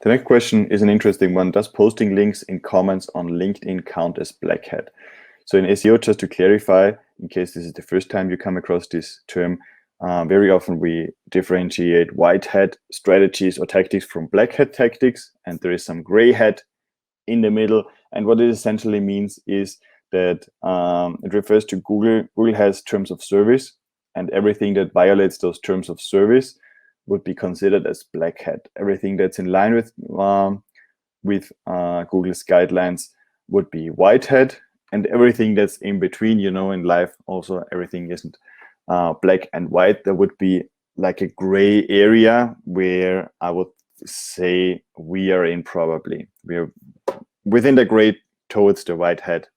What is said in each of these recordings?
The next question is an interesting one. Does posting links in comments on LinkedIn count as black hat? So in SEO, just to clarify, in case this is the first time you come across this term, very often we differentiate white hat strategies or tactics from black hat tactics, and there is some gray hat in the middle. And what it essentially means is that it refers to Google. Google has terms of service, and everything that violates those terms of service would be considered as black hat. Everything that's in line with Google's guidelines would be white hat, and everything that's in between, in life, also everything isn't black and white. There would be like a gray area where I would say we are in probably. We're within the gray towards the white hat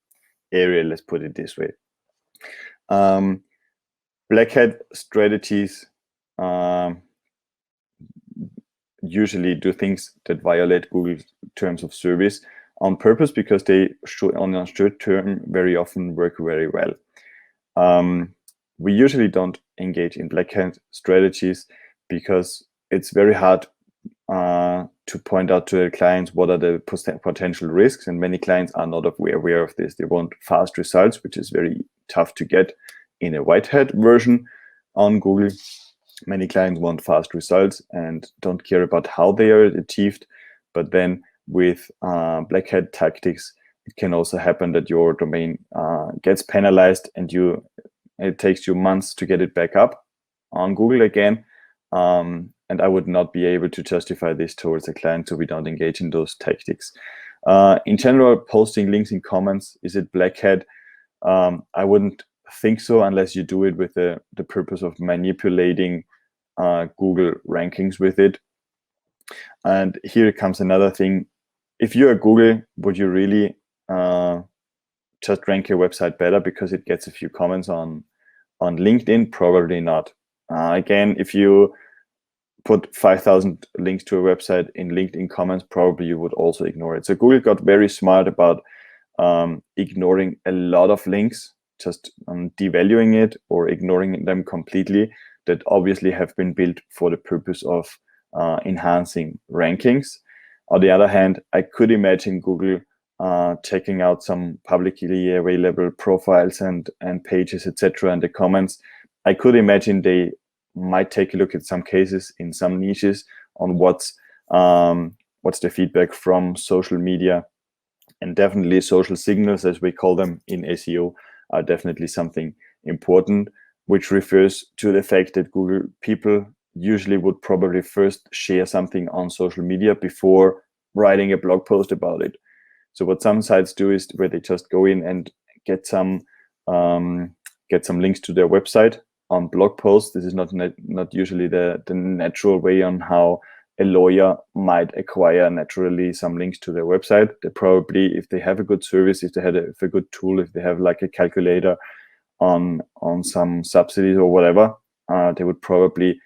area, let's put it this way. Black hat strategies usually do things that violate Google's terms of service on purpose because they should, on a short term, very often work very well. We usually don't engage in black hat strategies because it's very hard to point out to their clients what are the potential risks, and many clients are not aware of this. They want fast results, which is very tough to get in a white hat version on Google. Many clients want fast results and don't care about how they are achieved. But then with black hat tactics, it can also happen that your domain gets penalized and it takes you months to get it back up on Google again. And I would not be able to justify this towards a client, so we don't engage in those tactics. In general, posting links in comments, is it black hat? I wouldn't think so unless you do it with the purpose of manipulating Google rankings with it. And here comes another thing. If you're Google, would you really just rank your website better because it gets a few comments on LinkedIn? Probably not. Again, if you put 5,000 links to a website in LinkedIn comments, probably you would also ignore it. So Google got very smart about ignoring a lot of links, just devaluing it or ignoring them completely, that obviously have been built for the purpose of enhancing rankings. On the other hand, I could imagine Google checking out some publicly available profiles and pages, etc., and the comments. I could imagine they might take a look at some cases in some niches on what's the feedback from social media, and definitely social signals, as we call them in SEO, are definitely something important, which refers to the fact that Google people usually would probably first share something on social media before writing a blog post about it. So what some sites do is where they just go in and get some links to their website on blog posts. This is not usually the natural way on how a lawyer might acquire naturally some links to their website. They probably, if they have a good service, if they have a good tool, if they have like a calculator on some subsidies or whatever, they would probably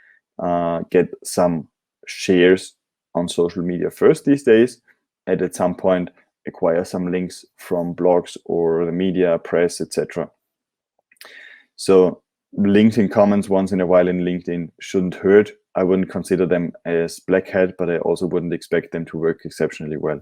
get some shares on social media first these days, and at some point acquire some links from blogs or the media, press, etc. So links in comments once in a while in LinkedIn shouldn't hurt. I wouldn't consider them as black hat, but I also wouldn't expect them to work exceptionally well.